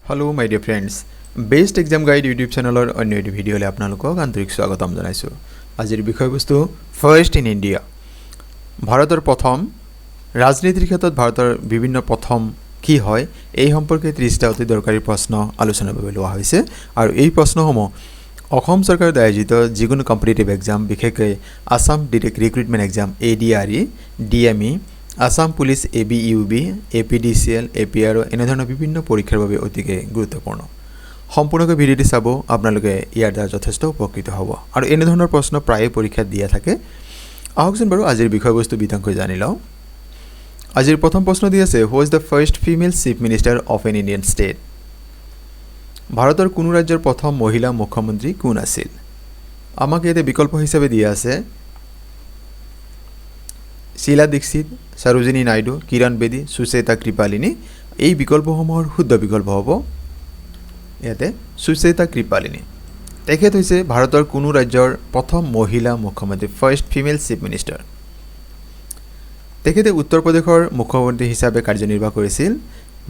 Hello my dear friends, Best Exam Guide YouTube channel অন্য একটি ভিডিওলে আপোনালোকক আন্তৰিক স্বাগতম জনাইছো। আজিৰ বিষয়বস্তু ফাৰ্ষ্ট ইন ইণ্ডিয়া। ভাৰতৰ প্ৰথম ৰাজনীতিৰ ক্ষেত্ৰত ভাৰতৰ বিভিন্ন প্ৰথম কি হয় এই সম্পৰ্কে 30টা অতি দৰকাৰী প্ৰশ্ন আলোচনা কৰিবলৈ লোৱা হৈছে আৰু এই প্ৰশ্নসমূহ অসম চৰকাৰৰ আয়োজিত যিকোনো কম্পিটিটিভ এক্সাম বিশেষকৈ Assam direct recruitment exam ADRE, DME, Assam police ABUB, APDCL, APRO এনে ধৰণৰ বিভিন্ন পৰীক্ষাৰ বাবে অতিকে গুৰুত্বপূৰ্ণ। সম্পূৰ্ণকৈ ভিডিঅ'টি চাব আপোনালোকে ইয়াৰ দ্বাৰা যথেষ্ট উপকৃত হ'ব আৰু এনে ধৰণৰ প্ৰশ্ন প্ৰায়ে পৰীক্ষাত দিয়া থাকে। আহকচোন বাৰু আজিৰ বিষয়বস্তু বিতংকৈ জানি লওঁ। আজিৰ প্ৰথম প্ৰশ্ন দি আছে, হু is the first female chief minister of N Indian state? ভাৰতৰ কোনো ৰাজ্যৰ প্ৰথম মহিলা মুখ্যমন্ত্ৰী কোন আছিল? আমাক ইয়াতে বিকল্প হিচাপে দিয়া আছে শীলা দীক্ষিত, সৰোজিনী নাইডু, কিৰণ বেদী, সুচেতা কৃপালিনী। এই বিকল্পসমূহৰ শুদ্ধ বিকল্প হ'ব ইয়াতে সুচেতা কৃপালিনী। তেখেত হৈছে ভাৰতৰ কোনো ৰাজ্যৰ প্ৰথম মহিলা মুখ্যমন্ত্ৰী, ফাৰ্ষ্ট ফিমেল চিফ মিনিষ্টাৰ। তেখেতে উত্তৰ প্ৰদেশৰ মুখ্যমন্ত্ৰী হিচাপে কাৰ্যনিৰ্বাহ কৰিছিল।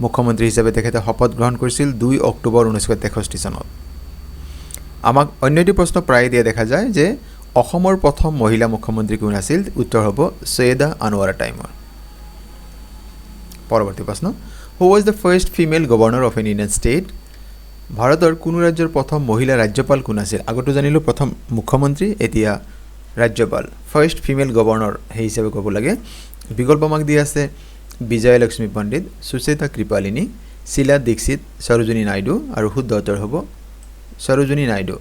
মুখ্যমন্ত্ৰী হিচাপে তেখেতে শপত গ্ৰহণ কৰিছিল 2 অক্টোবৰ 1963 চনত। আমাক অন্য এটি প্ৰশ্ন প্ৰায় দিয়া দেখা যায় যে অসমৰ প্ৰথম মহিলা মুখ্যমন্ত্ৰী কোন আছিল? উত্তৰ হ'ব সৈয়দা আনোৱাৰা টাইমৰ। পৰৱৰ্তী প্ৰশ্ন, who was the first female governor of N Indian state? ভাৰতৰ কোনো ৰাজ্যৰ প্ৰথম মহিলা ৰাজ্যপাল কোন আছিল? আগতো জানিলোঁ প্ৰথম মুখ্যমন্ত্ৰী, এতিয়া ৰাজ্যপাল। ফাৰ্ষ্ট ফিমেল গভৰ্ণৰ সেই হিচাপে ক'ব লাগে। বিকল্প আমাক দিয়া আছে বিজয়লক্ষ্মী পণ্ডিত, সুচেতা কৃপালিনী, শীলা দীক্ষিত, সৰোজিনী নাইডু আৰু শুদ্ধ উত্তৰ হ'ব Sarojini Naidu.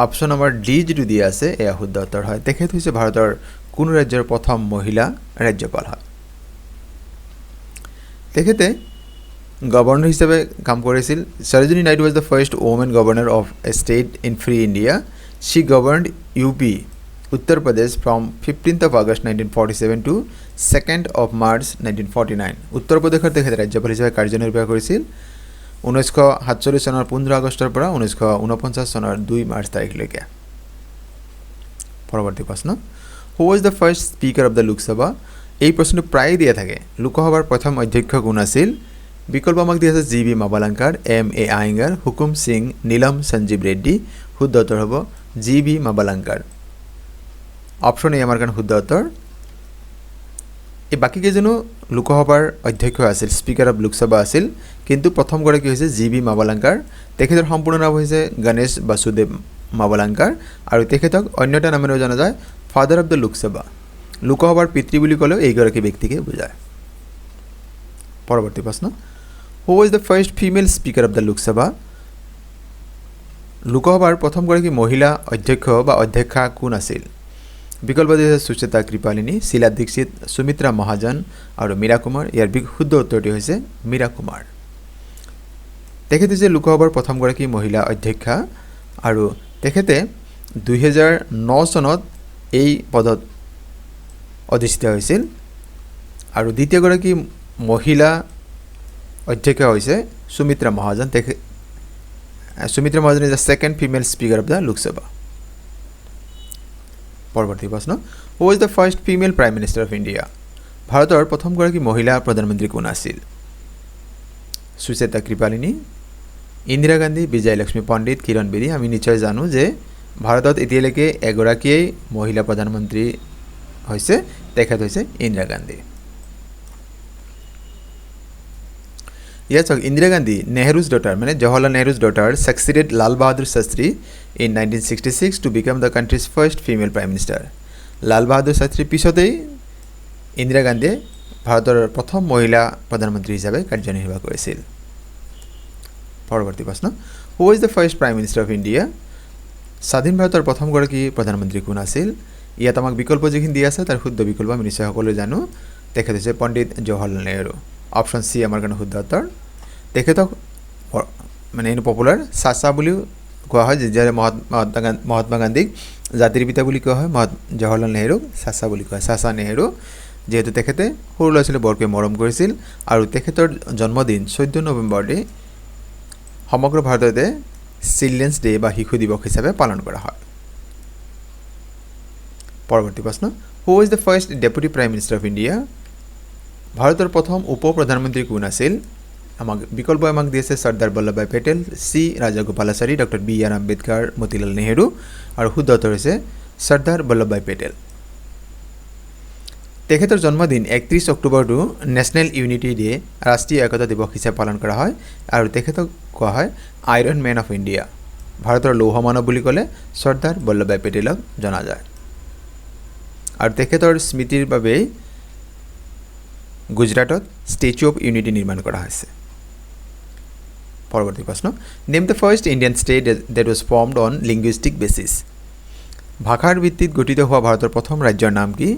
Option number D যিটো দিয়া আছে এয়া শুদ্ধ উত্তৰ হয়। তেখেত হৈছে ভাৰতৰ কোনো ৰাজ্যৰ প্ৰথম মহিলা ৰাজ্যপাল হয়। তেখেতে গভৰ্ণৰ হিচাপে কাম কৰিছিল। Sarojini Naidu was the first woman governor of a state in free India. She governed UP Uttar Pradesh from 15th of August 1947 to 2nd of March 1949। উত্তৰ প্ৰদেশৰ তেখেতে ৰাজ্যপাল হিচাপে কাৰ্যনিৰ্বাহ কৰিছিল 1947 চনৰ 15 আগষ্টৰ পৰা 1949 চনৰ 2 মাৰ্চ তাৰিখলৈকে। পৰৱৰ্তী প্ৰশ্ন, who was the first speaker of the Lok Sabha? এই প্ৰশ্নটো প্ৰায় দিয়া থাকে। লোকসভাৰ প্ৰথম অধ্যক্ষ কোন আছিল? বিকল্প আমাক দিয়া আছে GB মাবালাংকাৰ, MA আয়েংগাৰ, হুকুম সিং, নীলম সঞ্জীৱ ৰেড্ডী। শুদ্ধ উত্তৰ হ'ব GB মাবালাংকাৰ। অপশ্যন এ আমাৰ কাৰণে শুদ্ধ উত্তৰ। এই বাকীকেইজনো লোকসভাৰ অধ্যক্ষ আছিল, স্পীকাৰ অফ লোকসভা আছিল, কিন্তু প্ৰথমগৰাকী হৈছে GB মাবালাংকাৰ। তেখেতৰ সম্পূৰ্ণ নাম হৈছে গণেশ বাসুদেৱ মাবালাংকাৰ আৰু তেখেতক অন্য এটা নামেৰেও জনা যায় ফাদাৰ অফ দ্য লোকসভা। লোকসভাৰ পিতৃ বুলি ক'লেও এইগৰাকী ব্যক্তিকে বুজায়। পৰৱৰ্তী প্ৰশ্ন, who was the first female speaker of the Lok Sabha? লোকসভাৰ প্ৰথমগৰাকী মহিলা অধ্যক্ষ বা অধ্যক্ষা কোন আছিল? বিকল্প দিছে সুচেতা কৃপালিনী, শীলা দীক্ষিত, সুমিত্ৰা মহাজন আৰু মীৰা কুমাৰ। ইয়াৰ শুদ্ধ উত্তৰটি হৈছে মীৰা কুমাৰ। তেখেত হৈছে লোকসভাৰ প্ৰথমগৰাকী মহিলা অধ্যক্ষা আৰু তেখেতে 2009 চনত এই পদত অধিষ্ঠিত হৈছিল আৰু দ্বিতীয়গৰাকী মহিলা অধ্যক্ষা হৈছে Sumitra Mahajan. Sumitra Mahajan is the second female speaker of the Lok Sabha. পৰৱৰ্তী প্ৰশ্ন, who was the first female prime minister of India? ভাৰতৰ প্ৰথমগৰাকী মহিলা প্ৰধানমন্ত্ৰী কোন আছিল? সুচেতা কৃপালিনী, ইন্দিৰা গান্ধী, বিজয়লক্ষ্মী পণ্ডিত, কিৰণ বেদী। আমি নিশ্চয় জানো যে ভাৰতত এতিয়ালৈকে এগৰাকীয়েই মহিলা প্ৰধানমন্ত্ৰী হৈছে, তেখেত হৈছে ইন্দিৰা গান্ধী। ইয়াত চাওক, ইন্দিৰা গান্ধী নেহৰুজ ডটাৰ মানে Jawaharlal Nehru's daughter succeeded Lal Bahadur Shastri in 1966 to become the country's first female prime minister. Lal Bahadur শাস্ত্ৰীৰ পিছতেই ইন্দিৰা গান্ধীয়ে ভাৰতৰ প্ৰথম মহিলা প্ৰধানমন্ত্ৰী হিচাপে কাৰ্যনিৰ্বাহ কৰিছিল। পৰৱৰ্তী প্ৰশ্ন, who was the first prime minister of India? স্বাধীন ভাৰতৰ প্ৰথমগৰাকী প্ৰধানমন্ত্ৰী কোন আছিল? ইয়াত আমাক বিকল্প যিখিনি দিয়া আছে তাৰ শুদ্ধ বিকল্প আমি নিশ্চয় সকলোৱে জানো। তেখেত হৈছে পণ্ডিত জৱাহৰলাল নেহৰু। অপশ্যন চি আমাৰ কাৰণে শুদ্ধ উত্তৰ। তেখেতক মানে এনে পপুলাৰ চাচা বুলিও কোৱা হয়। যেতিয়া মহাত্মা গান্ধীক জাতিৰ পিতা বুলি কোৱা হয়, জৱাহৰলাল নেহৰুক চাচা বুলি কোৱা হয়, চাচা নেহৰু। যিহেতু তেখেতে সৰু ল'ৰা ছোৱালী বৰকৈ মৰম কৰিছিল আৰু তেখেতৰ জন্মদিন 14 নৱেম্বৰতে সমগ্ৰ ভাৰততে চিলড্ৰেনছ ডে বা শিশু দিৱস হিচাপে পালন কৰা হয়। পৰৱৰ্তী প্ৰশ্ন, who was the first deputy prime minister of India? ভাৰতৰ প্ৰথম উপ প্ৰধানমন্ত্ৰী কোন আছিল? আমাক বিকল্প আমাক দিছে Sardar Vallabhbhai Patel, C Rajagopalachari, doctor B R Ambedkar, Motilal Nehru আৰু শুদ্ধ উত্তৰ হৈছে চৰ্দাৰ বল্লভভাই পেটেল। তেখেতৰ জন্মদিন 31 অক্টোবৰটো নেশ্যনেল ইউনিটি ডে, ৰাষ্ট্ৰীয় একতা দিৱস হিচাপে পালন কৰা হয় আৰু তেখেতক কোৱা হয় আইৰণ মেন অফ ইণ্ডিয়া। ভাৰতৰ লৌহ মানৱ বুলি ক'লে চৰ্দাৰ বল্লভভাই পেটেলক জনা যায় আৰু তেখেতৰ স্মৃতিৰ বাবেই গুজৰাটত ষ্টেচু অফ ইউনিটি নিৰ্মাণ কৰা হৈছে। পৰৱৰ্তী প্ৰশ্ন, name the first Indian state that was formed on linguistic basis. ভাষাৰ ভিত্তিত গঠিত হোৱা ভাৰতৰ প্ৰথম ৰাজ্যৰ নাম কি?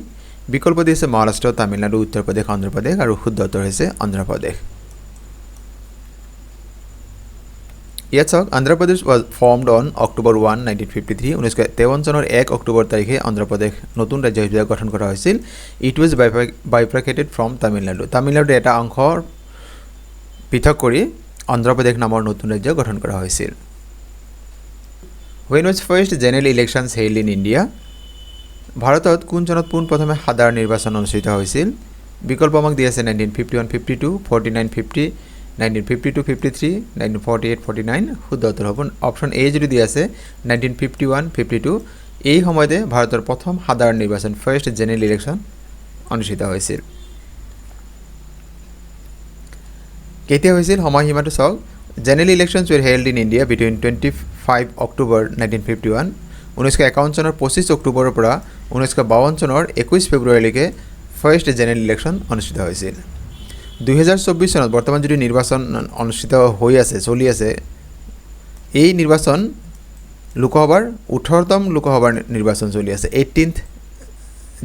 বিকল্প দি আছে মহাৰাষ্ট্ৰ, তামিলনাডু, উত্তৰ প্ৰদেশ, অন্ধ্ৰপ্ৰদেশ আৰু শুদ্ধ উত্তৰ হৈছে অন্ধ্ৰপ্ৰদেশ। ইয়াত চাওক, Andhra Pradesh was formed on October 1, 1953। 1953 চনৰ 1 অক্টোবৰ তাৰিখে অন্ধ্ৰপ্ৰদেশ নতুন ৰাজ্য হিচাপে গঠন কৰা হৈছিল। It was bifurcated from Tamil Nadu. তামিলনাডুৰ এটা অংশ পৃথক কৰি অন্ধ্ৰপ্ৰদেশ নামৰ নতুন ৰাজ্য গঠন কৰা হৈছিল। When was first general elections held in India. ভাৰতত কোন চনত পোনপ্ৰথমে সাধাৰণ নিৰ্বাচন অনুষ্ঠিত হৈছিল? বিকল্প আমাক দি আছে 1951-52, 49-50, 1952-53, 1948-49। শুদ্ধ উত্তৰ হ'ব অপশ্যন এ যদি দি আছে 1951-52। এই সময়তে ভাৰতৰ প্ৰথম সাধাৰণ নিৰ্বাচন, ফাৰ্ষ্ট জেনেৰেল ইলেকশ্যন অনুষ্ঠিত হৈছিল। কেতিয়া হৈছিল? সময়সীমাটো চাওক, general elections were held in India between 25 October 1951। 1951 চনৰ 25 অক্টোবৰৰ পৰা 1952 চনৰ 21 ফেব্ৰুৱাৰীলৈকে ফাৰ্ষ্ট জেনেৰেল ইলেকশ্যন অনুষ্ঠিত হৈছিল। 2024 চনত বৰ্তমান যদি নিৰ্বাচন অনুষ্ঠিত হৈ আছে, চলি আছে, এই নিৰ্বাচন লোকসভাৰ 18তম লোকসভাৰ নিৰ্বাচন চলি আছে। 18th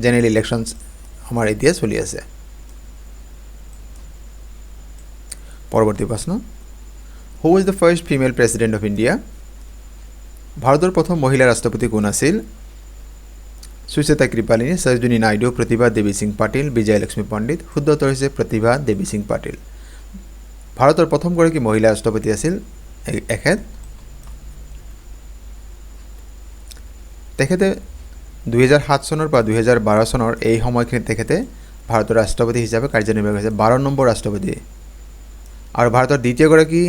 জেনেৰেল ইলেকশ্যনছ আমাৰ এতিয়া চলি আছে। পৰৱৰ্তী প্ৰশ্ন, হু is the first female president of India. ভাৰতৰ প্ৰথম মহিলা ৰাষ্ট্ৰপতি কোন আছিল? সুচেতা কৃপালিনী, সৰোজিনী নাইডু, প্ৰতিভা দেৱী সিং পাটিল, বিজয়লক্ষ্মী পণ্ডিত। শুদ্ধ উত্তৰ হৈছে প্ৰতিভা দেৱী সিং পাটিল। ভাৰতৰ প্ৰথমগৰাকী মহিলা ৰাষ্ট্ৰপতি আছিল এখেত। তেখেতে 2007 চনৰ পৰা 2012 চনৰ এই সময়খিনিত তেখেতে ভাৰতৰ ৰাষ্ট্ৰপতি হিচাপে কাৰ্যনিৰ্বাহ কৰিছে, 12 নম্বৰ ৰাষ্ট্ৰপতি। আৰু ভাৰতৰ দ্বিতীয়গৰাকী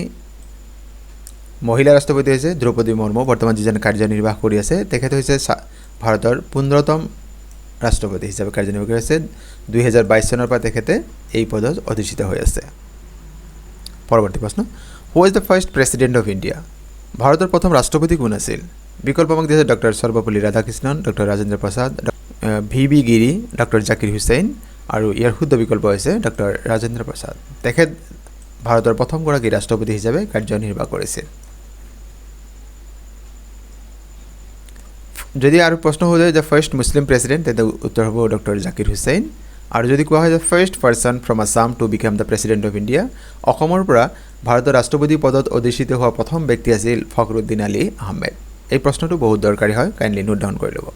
মহিলা ৰাষ্ট্ৰপতি হৈছে দ্ৰৌপদী মুৰ্মু, বৰ্তমান যিজন কাৰ্যনিৰ্বাহ কৰি আছে। তেখেত হৈছে ভাৰতৰ 15তম ৰাষ্ট্ৰপতি হিচাপে কাৰ্যনিৰ্বাহ কৰি আছে। 2022 চনৰ পৰা তেখেতে এই পদত অধিষ্ঠিত হৈ আছে। পৰৱৰ্তী প্ৰশ্ন, হু is the first president of India. ভাৰতৰ প্ৰথম ৰাষ্ট্ৰপতি কোন আছিল? বিকল্প আমাক দিছে doctor Sarvepalli Radhakrishnan, doctor Rajendra Prasad, V গিৰি, ডক্টৰ জাকিৰ হুছেইন আৰু ইয়াৰ শুদ্ধ বিকল্প হৈছে ডক্টৰ ৰাজেন্দ্ৰ প্ৰসাদ। তেখেত ভাৰতৰ প্ৰথমগৰাকী ৰাষ্ট্ৰপতি হিচাপে কাৰ্যনিৰ্বাহ কৰিছিল। যদি আৰু প্ৰশ্ন হৈ যায় যে ফাৰ্ষ্ট মুছলিম প্ৰেছিডেণ্ট, তেন্তে উত্তৰ হ'ব ডক্টৰ জাকিৰ হুছেইন। আৰু যদি কোৱা হয় যে first person from Assam two become the president of India, অসমৰ পৰা ভাৰতৰ ৰাষ্ট্ৰপতি পদত অধিষ্ঠিত হোৱা প্ৰথম ব্যক্তি আছিল ফখৰুদ্দিন আলী আহমেদ। এই প্ৰশ্নটো বহুত দৰকাৰী হয়, কাইণ্ডলি নোট ডাউন কৰি ল'ব।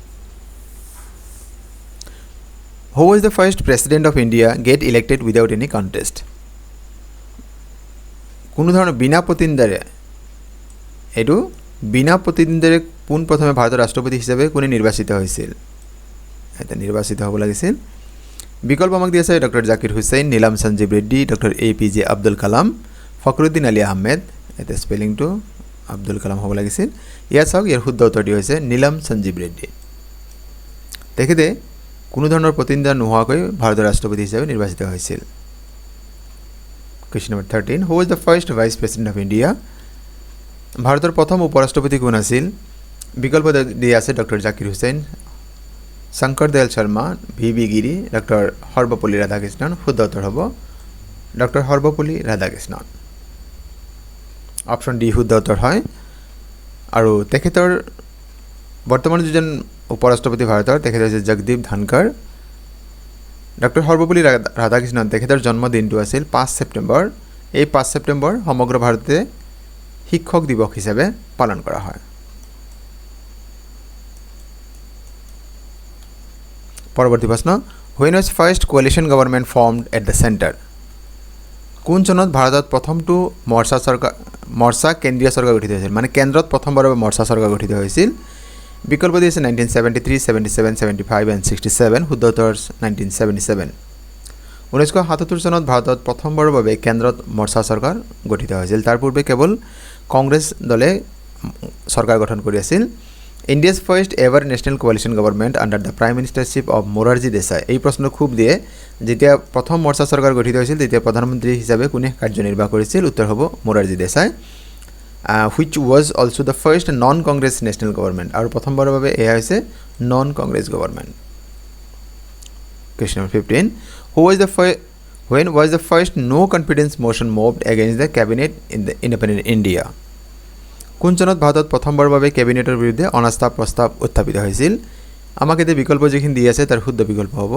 Who is the first president of India get elected without any contest. কোনো ধৰণৰ বিনা প্ৰতিদ্বন্দ্বিতাৰে, এইটো বিনা প্ৰতিদ্বন্দ্বিতাৰে পোনপ্ৰথমে ভাৰতৰ ৰাষ্ট্ৰপতি হিচাপে কোনে নিৰ্বাচিত হৈছিল? এটা নিৰ্বাচিত হ'ব লাগিছিল। বিকল্প আমাক দি আছে doctor Zakir Hussain, Neelam Sanjiva Reddy, doctor APJ Abdul Kalam, Fakhruddin Ali Ahmed. এটা স্পেলিংটো আব্দুল কালাম হ'ব লাগিছিল। ইয়াত চাওক, ইয়াৰ শুদ্ধ উত্তৰটি হৈছে নীলম সঞ্জীৱ ৰেড্ডি। তেখেতে কোনো ধৰণৰ প্ৰতিদ্বন্দ্বিতা নোহোৱাকৈ ভাৰতৰ ৰাষ্ট্ৰপতি হিচাপে নিৰ্বাচিত হৈছিল। Question number 13, who is the first vice president of India. ভাৰতৰ প্ৰথম উপ ৰাষ্ট্ৰপতি কোন আছিল? বিকল্প দি আছে ডক্টৰ জাকিৰ হুছেইন, শংকৰ দয়াল শৰ্মা, VB গিৰি, ডক্টৰ সৰ্বপল্লী ৰাধাকৃষ্ণন। শুদ্ধ উত্তৰ হ'ব doctor Sarvepalli Radhakrishnan. Option D শুদ্ধ উত্তৰ হয়। আৰু তেখেতৰ বৰ্তমান যিজন উপ ৰাষ্ট্ৰপতি ভাৰতৰ, তেখেত হৈছে জগদীপ ধনখৰ। ডক্টৰ সৰ্বপল্লী ৰাধাকৃষ্ণন, তেখেতৰ জন্মদিনটো আছিল 5 ছেপ্টেম্বৰ। এই 5 ছেপ্টেম্বৰ সমগ্ৰ ভাৰততে শিক্ষক দিৱস হিচাপে পালন কৰা হয়। পৰৱৰ্তী প্ৰশ্ন, when was first coalition government formed at the centre. কোন চনত ভাৰতত প্ৰথমটো মৰ্চা কেন্দ্ৰীয় চৰকাৰ গঠিত হৈছিল, মানে কেন্দ্ৰত প্ৰথমবাৰৰ বাবে মৰ্চা চৰকাৰ গঠিত হৈছিল? বিকল্প দি আছে 1973, 77, 75 এণ্ড 67। শুদ্ধ উত্তৰ 1977। 1977 চনত ভাৰতত প্ৰথমবাৰৰ বাবে কেন্দ্ৰত মৰ্চা চৰকাৰ গঠিত হৈছিল। তাৰ পূৰ্বে কেৱল কংগ্ৰেছ দলে চৰকাৰ গঠন কৰি আছিল। India's first ever national coalition government under the prime ministership of Morarji Desai. এই প্ৰশ্ন খুব দিয়ে, যেতিয়া প্ৰথম মৰ্চা চৰকাৰ গঠিত হৈছিল তেতিয়া প্ৰধানমন্ত্ৰী হিচাপে কোনে কাৰ্যনিৰ্বাহ কৰিছিল? উত্তৰ হ'ব Morarji Desai. Which was also' the first non Congress national government, আৰু প্ৰথমবাৰৰ বাবে এয়া হৈছে non Congress government. Question number 15. When was the first no confidence motion moved against the cabinet in the independent India? কোন চনত ভাৰতত প্ৰথমবাৰৰ বাবে কেবিনেটৰ বিৰুদ্ধে অনাস্থা প্ৰস্তাৱ উত্থাপিত হৈছিল? আমাক এতিয়া বিকল্প যিখিনি দি আছে তাৰ শুদ্ধ বিকল্প হ'ব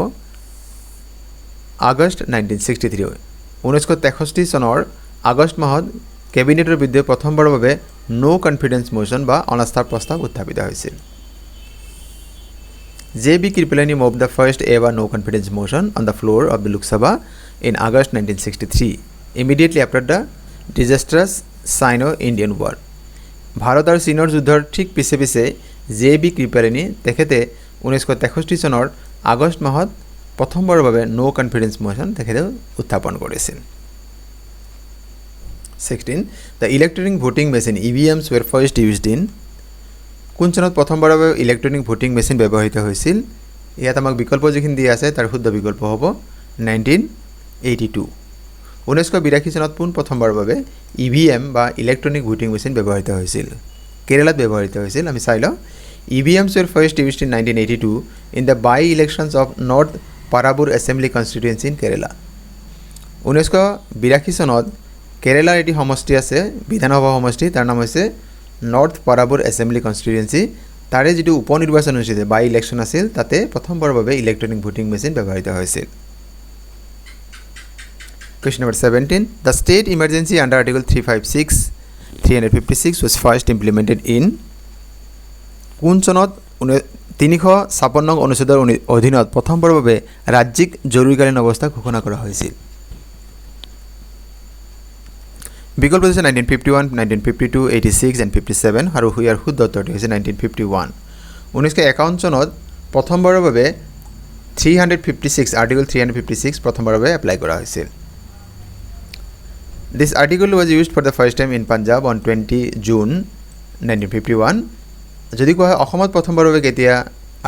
আগষ্ট 1963। 1963 চনৰ আগষ্ট মাহত কেবিনেটৰ বিৰুদ্ধে প্ৰথমবাৰৰ বাবে নো কনফিডেন্স মোশ্যন বা অনাস্থাৰ প্ৰস্তাৱ উত্থাপিত হৈছিল। J.B. Kripalani moved the first ever no confidence motion on the floor of the Lok Sabha in August 1963, immediately after the disastrous Sino-Indian War. Bharat আৰু চীনৰ যুদ্ধৰ ঠিক পিছে পিছে J.B. Kripalani তেখেতে 1963 চনৰ আগষ্ট মাহত প্ৰথমবাৰৰ বাবে নো কনফিডেন্স মোশ্যন তেখেতে উত্থাপন কৰিছিল। 16. The electronic voting machine EVMs were first used in. কোন চনত প্ৰথমবাৰৰ বাবে ইলেক্ট্ৰনিক ভোটিং মেচিন ব্যৱহৃত হৈছিল? ইয়াত আমাক বিকল্প যিখিনি দিয়া আছে তাৰ শুদ্ধ বিকল্প হ'ব 1982। 1982 চনত প্ৰথমবাৰৰ বাবে EVM বা ইলেক্ট্ৰনিক ভোটিং মেচিন ব্যৱহৃত হৈছিল। কেৰালাত ব্যৱহৃত হৈছিল। আমি চাই লওঁ। EVMs were first used in 1982 in the by-elections of North Parabur Assembly constituency in Kerala. 1982 চনত কেৰালাৰ এটি সমষ্টি আছে, বিধানসভা সমষ্টি, তাৰ নাম হৈছে নৰ্থ পাৰাবুৰ এছেম্বলি কনষ্টিটুৱেঞ্চি। তাৰে যিটো উপ নিৰ্বাচন হৈছিল, বাই ইলেকশ্যন আছিল, তাতে প্ৰথমবাৰৰ বাবে ইলেক্ট্ৰনিক ভোটিং মেচিন ব্যৱহৃত হৈছিল। Question number 17. The state emergency under Article 356 was first implemented in. কোন চনত 356 নং অনুচ্ছেদৰ অধীনত প্ৰথমবাৰৰ বাবে ৰাজ্যিক জৰুৰীকালীন অৱস্থা ঘোষণা কৰা হৈছিল? বিকল্প হৈছে 1951, 1952, 86 and 57, আৰু ইয়াৰ শুদ্ধ উত্তৰটো হৈছে 1951। 1951 চনত প্ৰথমবাৰৰ বাবে 356 আৰ্টিকল 356 প্ৰথমবাৰৰ বাবে এপ্লাই কৰা হৈছিল। This article was used for the first time in Punjab on 20 June 1951. যদি কোৱা হয় অসমত প্ৰথমবাৰৰ বাবে কেতিয়া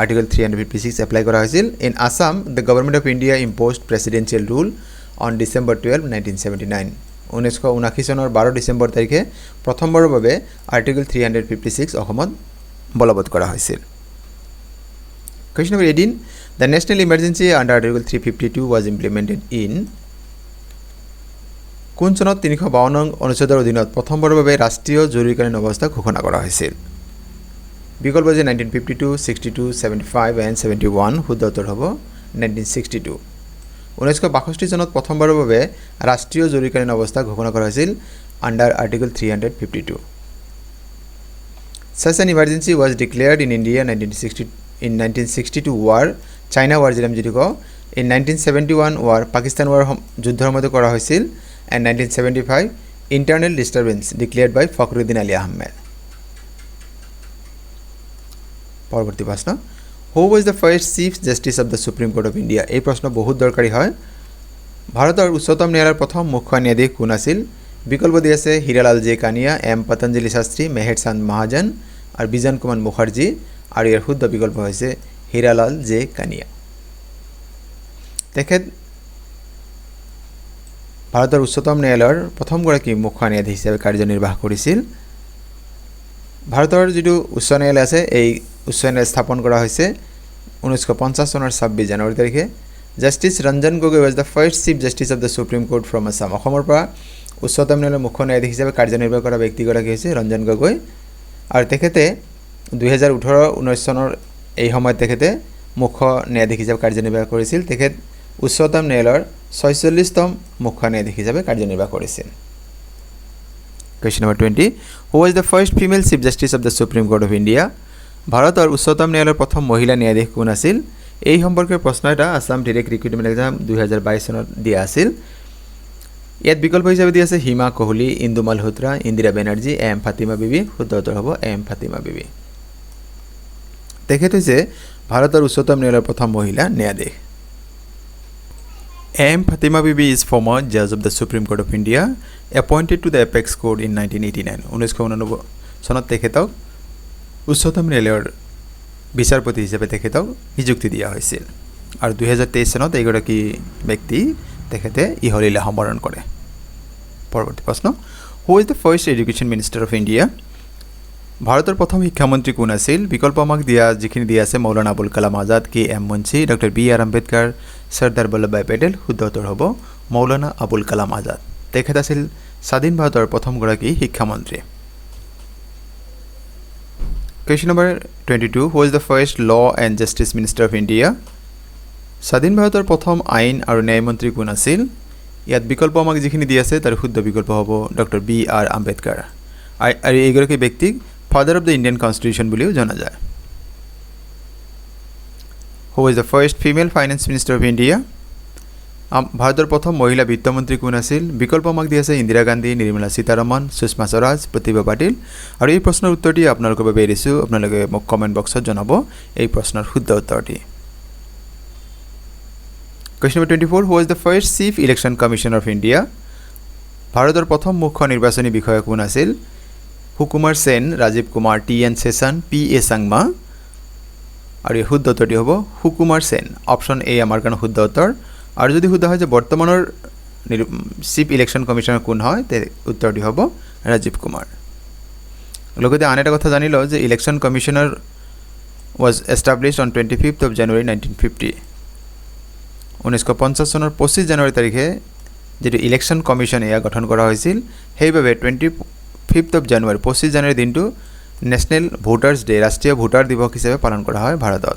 আৰ্টিকল 356 এপ্লাই কৰা হৈছিল? In Assam, the government of India imposed presidential rule on December 12, 1979. 1979 চনৰ 12 ডিচেম্বৰ তাৰিখে প্ৰথমবাৰৰ বাবে আৰ্টিকল 356 অসমত বলবৎ কৰা হৈছিল। Question number 18. The national emergency under Article 352 was implemented in. কোন চনত 352 নং অনুচ্ছেদৰ অধীনত প্ৰথমবাৰৰ বাবে ৰাষ্ট্ৰীয় জৰুৰীকালীন অৱস্থা ঘোষণা কৰা হৈছিল? বিকল্প হৈছে 1952, 62, 75 and 71। শুদ্ধ উত্তৰ হ'ব 1962। 1962 চনত প্ৰথমবাৰৰ বাবে ৰাষ্ট্ৰীয় জৰুৰীকালীন অৱস্থা ঘোষণা কৰা হৈছিল under article 352। Such an emergency was declared in India in 1962 war, China war যেটা আমি যদি কওঁ, in 1971 war, পাকিস্তান war যুদ্ধৰ সময়তে কৰা হৈছিল, and 1975 internal disturbance declared by Fakhruddin Ali Ahmed. পৰৱৰ্তী প্ৰশ্ন, Who was the first Chief Justice of the Supreme Court of India? এই প্ৰশ্ন বহুত দৰকাৰী হয়। ভাৰতৰ উচ্চতম ন্যায়ালয়ৰ প্ৰথম মুখ্য ন্যায়াধীশ কোন আছিল? বিকল্প দি আছে হীৰালাল জে কানিয়া, এম পতঞ্জলি শাস্ত্ৰী, মেহেৰ চান্দ মহাজন আৰু বিজন কুমাৰ মুখাৰ্জী, আৰু ইয়াৰ শুদ্ধ বিকল্প হৈছে হীৰালাল জে কানিয়া। তেখেত ভাৰতৰ উচ্চতম ন্যায়ালয়ৰ প্ৰথমগৰাকী মুখ্য ন্যায়াধীশ হিচাপে কাৰ্যনিৰ্বাহ কৰিছিল। ভাৰতৰ যিটো উচ্চ ন্যায়ালয় আছে, এই উচ্চ ন্যায়ালয় স্থাপন কৰা হৈছে 1950 চনৰ 26 জানুৱাৰী তাৰিখে। Justice Ranjan Gogoi was the first chief justice of the supreme court from Assam. অসমৰ পৰা উচ্চতম ন্যায়ালয়ৰ মুখ্য ন্যায়াধীশ হিচাপে কাৰ্যনিৰ্বাহ কৰা ব্যক্তিগৰাকী হৈছে ৰঞ্জন গগৈ, আৰু তেখেতে 2018-19 চনৰ এই সময়ত তেখেতে মুখ্য ন্যায়াধীশ হিচাপে কাৰ্যনিৰ্বাহ কৰিছিল। তেখেত উচ্চতম ন্যায়ালয়ৰ 46তম মুখ্য ন্যায়াধীশ হিচাপে কাৰ্যনিৰ্বাহ কৰিছিল। Question number 20. Who was the first female chief justice of the Supreme Court of India? ভাৰতৰ উচ্চতম ন্যায়ালয়ৰ প্ৰথম মহিলা ন্যায়াধীশ কোন আছিল? এই সম্পৰ্কে প্ৰশ্ন এটা আছাম ডিৰেক্ট ৰিক্ৰুটমেণ্ট এক্সাম 2022 চনত দিয়া আছিল। ইয়াত বিকল্প হিচাপে দিয়া আছে হিমা কোহলি, ইন্দু মালহোত্ৰা, ইন্দিৰা বেনাৰ্জী, এম ফাতিমা বিবি। শুদ্ধ উত্তৰ হ'ব এম ফাতিমা বিবি। তেখেত হৈছে ভাৰতৰ উচ্চতম ন্যায়ালয়ৰ প্ৰথম মহিলা ন্যায়াধীশ। M. Fatima Bibi is former judge of the Supreme Court of India, appointed to the Apex Court in 1989. 1989 চনত তেখেতক উচ্চতম ন্যায়ালয়ৰ বিচাৰপতি হিচাপে তেখেতক নিযুক্তি দিয়া হৈছিল আৰু 2023 চনত এগৰাকী ব্যক্তি তেখেতে ইহলীলা সম্বৰণ কৰে পৰৱৰ্তী প্ৰশ্ন হু is the first education minister of India ভাৰতৰ প্ৰথম শিক্ষামন্ত্ৰী কোন আছিল বিকল্প আমাক দিয়া যিখিনি দিয়া আছে Maulana Abul Kalam Azad K M Munshi doctor B R Ambedkar Sardar Vallabhbhai Patel শুদ্ধ উত্তৰ হ'ব মৌলানা আবুল কালাম আজাদ তেখেত আছিল স্বাধীন ভাৰতৰ প্ৰথমগৰাকী শিক্ষামন্ত্ৰী Question number 22 Who is the first law and justice minister of India স্বাধীন ভাৰতৰ প্ৰথম আইন আৰু ন্যায় মন্ত্ৰী কোন আছিল ইয়াত বিকল্প আমাক যিখিনি দিয়া আছে তাৰ শুদ্ধ বিকল্প হ'ব ডক্টৰ বি আৰ আম্বেদকাৰ আৰু এইগৰাকী ব্যক্তিক father of the Indian constitution বুলিও জনা যায় Who is the first female finance minister of India ভাৰতৰ প্ৰথম মহিলা বিত্তমন্ত্ৰী কোন আছিল বিকল্প আমাক দিয়া আছে ইন্দিৰা গান্ধী নিৰ্মলা সীতাৰমণ সুষমা স্বৰাজ প্ৰতিভা পাটিল আৰু এই প্ৰশ্নৰ উত্তৰটি আপোনালোকৰ বাবে এৰিছোঁ আপোনালোকে মোক কমেণ্ট বক্সত জনাব এই প্ৰশ্নৰ শুদ্ধ উত্তৰটি Question number 24 Who is the first chief election commissioner of India ভাৰতৰ প্ৰথম মুখ্য নিৰ্বাচনী বিষয়া কোন আছিল Sukumar Sen Rajiv Kumar T N Seshan P A Sangma আৰু এই শুদ্ধ উত্তৰটি হ'ব হুকুমাৰ সেন অপশ্যন এ আমাৰ কাৰণে শুদ্ধ উত্তৰ আৰু যদি শুদ্ধ হয় যে বৰ্তমানৰ চিফ ইলেকশ্যন কমিশনাৰ কোন হয় তে উত্তৰটি হ'ব ৰাজীৱ কুমাৰ লগতে আন এটা কথা জানি লওঁ যে election commissioner was established on 25th of January 1950 1950 চনৰ 25 জানুৱাৰী তাৰিখে যেটো ইলেকশ্যন কমিশন এয়া গঠন কৰা হৈছিল সেইবাবে 25th of January 25 জানুৱাৰী দিনটো নেশ্যনেল ভোটাৰ্ছ ডে ৰাষ্ট্ৰীয় ভোটাৰ দিৱস হিচাপে পালন কৰা হয় ভাৰতত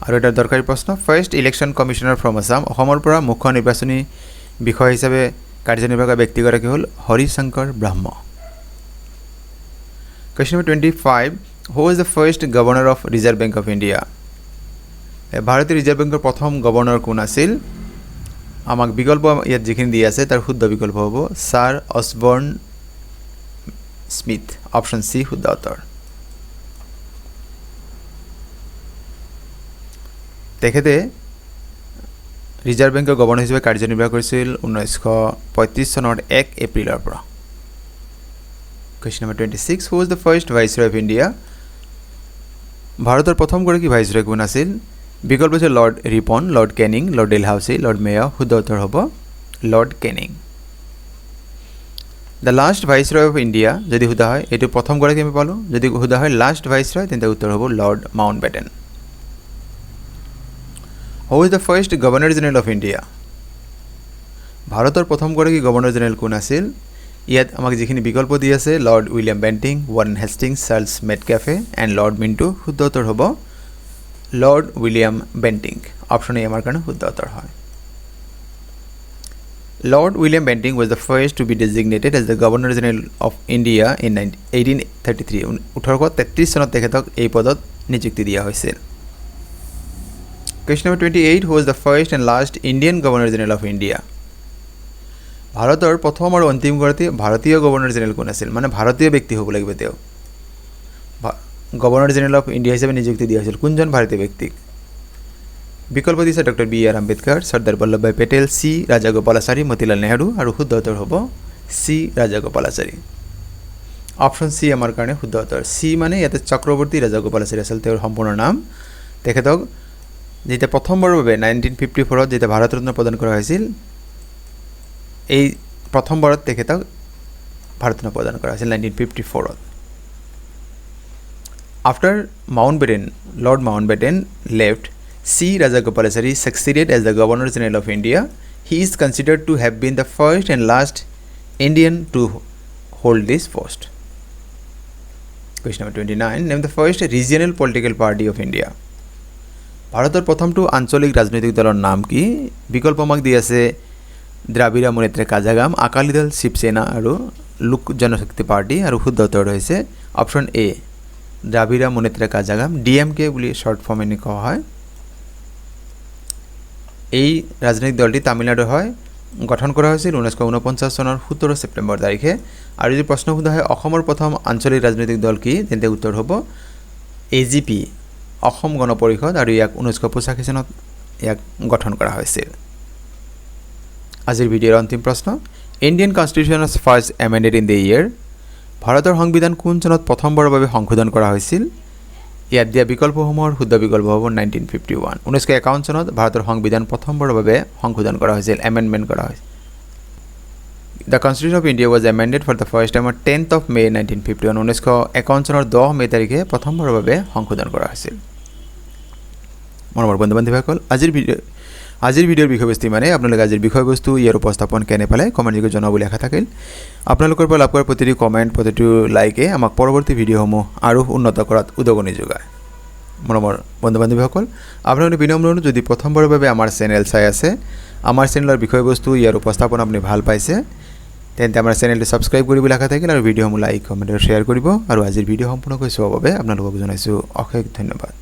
আৰু এটা দৰকাৰী প্ৰশ্ন first election commissioner from Assam অসমৰ পৰা মুখ্য নিৰ্বাচনী বিষয় হিচাপে কাৰ্যনিৰ্বাহী ব্যক্তিগৰাকী হ'ল হৰিশংকৰ ব্ৰহ্ম Question number 25 Who is the first governor of Reserve Bank of India ভাৰতীয় ৰিজাৰ্ভ বেংকৰ প্ৰথম গভৰ্ণৰ কোন আছিল আমাক বিকল্প ইয়াত যিখিনি দিয়া আছে তাৰ শুদ্ধ বিকল্প হ'ব ছাৰ অসবৰ্ণ স্মিথ অপশ্যন সি শুদ্ধ উত্তৰ তেখেতে ৰিজাৰ্ভ বেংকৰ গভৰ্ণৰ হিচাপে কাৰ্যনিৰ্বাহ কৰিছিল 1935 চনৰ 1 এপ্ৰিলৰ পৰা Question number 26 Who was the first viceroy of India ভাৰতৰ প্ৰথমগৰাকী ভাইসৰয় কোন আছিল বিকল্প আছে Lord Ripon Lord Canning Lord Dalhousie Lord Mayo শুদ্ধ উত্তৰ হ'ব Lord Canning The last viceroy of India যদি শুদ্ধ হয় এটো প্ৰথমগৰাকী আমি পালো যদি শুদ্ধ হয় লাস্ট ভাইসৰয় তেন্তে উত্তৰ হ'ব lord Mountbatten Who is the first governor general of India ভাৰতৰ প্ৰথমগৰাকী গভৰ্ণৰ জেনেৰেল কোন আছিল ইয়াত আমাক যিখিনি বিকল্প দি আছে Lord William Bentinck Warren Hastings Charles Metcalfe and Lord Minto শুদ্ধ উত্তৰ হ'ব লৰ্ড উইলিয়াম বেন্টিং অপশ্যন এ আমাৰ কাৰণে শুদ্ধ উত্তৰ হয় Lord William Bentinck was the first to be designated as the Governor General of India in 1833 1833 চনত তেখেতক এই পদত নিযুক্তি দিয়া হৈছিল Question number 28 Who was the first and last Indian Governor General of India ভাৰতৰ প্ৰথম আৰু অন্তিম গৰাকী ভাৰতীয় গভৰ্ণৰ জেনেৰেল কোন আছিল মানে ভাৰতীয় ব্যক্তি হ'ব লাগিব তেওঁ গভৰ্ণৰ জেনেৰেল অফ ইণ্ডিয়া হিচাপে নিযুক্তি দিয়া হৈছিল কোনজন ভাৰতীয় ব্যক্তিক বিকল্প দিছে doctor B R Ambedkar Sardar Vallabhbhai Patel C Rajagopalachari Motilal Nehru আৰু শুদ্ধ উত্তৰ হ'ব সি ৰাজাগোপালাচাৰী অপশ্যন সি আমাৰ কাৰণে শুদ্ধ উত্তৰ সি মানে ইয়াতে চক্ৰৱৰ্তী ৰাজাগোপালাচাৰী আছিল তেওঁৰ সম্পূৰ্ণ নাম তেখেতক যেতিয়া প্ৰথমবাৰৰ বাবে 1954 যেতিয়া ভাৰত ৰত্ন প্ৰদান কৰা হৈছিল এই প্ৰথমবাৰত তেখেতক ভাৰত ৰত্ন প্ৰদান কৰা হৈছিল 1954 After Mountbatten Lord Mountbatten left C. Rajagopalachari succeeded as the Governor General of India. He is considered to have been the first and last Indian to hold this post. Question number 29. Name the first regional political party of India. ভাৰতৰ প্ৰথমটো আঞ্চলিক ৰাজনৈতিক দলৰ নাম কি বিকল্প আমাক দি আছে দ্ৰাবিড়া মুনেত্ৰে কাজাগাম আকালি দল শিৱসেনা আৰু লোক জনশক্তি পাৰ্টি আৰু শুদ্ধ উত্তৰ হৈছে অপশ্যন এ দ্ৰাবিড়া মুনেত্ৰে কাজাগাম ডিএমকে বুলি শৰ্ট ফৰ্ম এনে কোৱা হয় এই ৰাজনৈতিক দলটি তামিলনাডুৰ হয় গঠন কৰা হৈছিল 1949 চনৰ 17 ছেপ্টেম্বৰ তাৰিখে আৰু যদি প্ৰশ্ন সোধা হয় অসমৰ প্ৰথম আঞ্চলিক ৰাজনৈতিক দল কি তেন্তে উত্তৰ হ'ব এজিপি অসম গণ পৰিষদ আৰু ইয়াক 1985 চনত ইয়াক গঠন কৰা হৈছিল আজিৰ ভিডিঅ'ৰ অন্তিম প্ৰশ্ন Indian constitution was first amended in the year ভাৰতৰ সংবিধান কোন চনত প্ৰথমবাৰৰ বাবে সংশোধন কৰা হৈছিল ইয়াত দিয়া বিকল্পসমূহৰ শুদ্ধ বিকল্প হ'ব 1951 1951 চনত ভাৰতৰ সংবিধান প্ৰথমবাৰৰ বাবে সংশোধন কৰা হৈছিল এমেন্ডমেন্ট কৰা হৈছিল The Constitution of India was amended for the first time on 10th of May 1951 1951 চনৰ 10 মে তাৰিখে প্ৰথমবাৰৰ বাবে সংশোধন কৰা হৈছিল মৰমৰ বন্ধু-বান্ধৱীসকল আজিৰ ভিডিঅ'ৰ বিষয়বস্তু মানে আপোনালোকে আজিৰ বিষয়বস্তু ইয়াৰ উপস্থাপন কেনে পালে কমেন্ট যোগে জনাবলৈ আশা থাকিল আপোনালোকৰ পৰা লাভ কৰা প্ৰতিটো কমেন্ট প্ৰতিটো লাইকে আমাক পৰৱৰ্তী ভিডিঅ'সমূহ আৰু উন্নত কৰাত উদগনি যোগায় মৰমৰ বন্ধু-বান্ধৱীসকল আপোনালোকে বিনম্ৰ অনুৰোধ যদি প্ৰথমবাৰৰ বাবে আমাৰ চেনেল চাই আছে আমাৰ চেনেলৰ বিষয়বস্তু ইয়াৰ উপস্থাপন আপুনি ভাল পাইছে তেন্তে আমাৰ চেনেলটো সাবস্ক্ৰাইব কৰিবলৈ আশা থাকিল আৰু ভিডিঅ'সমূহ লাইক কমেন্ট আৰু শ্বেয়াৰ কৰিব আৰু আজিৰ ভিডিঅ' সম্পূৰ্ণকৈ চোৱাৰ বাবে আপোনালোকক জনাইছো অশেষ ধন্যবাদ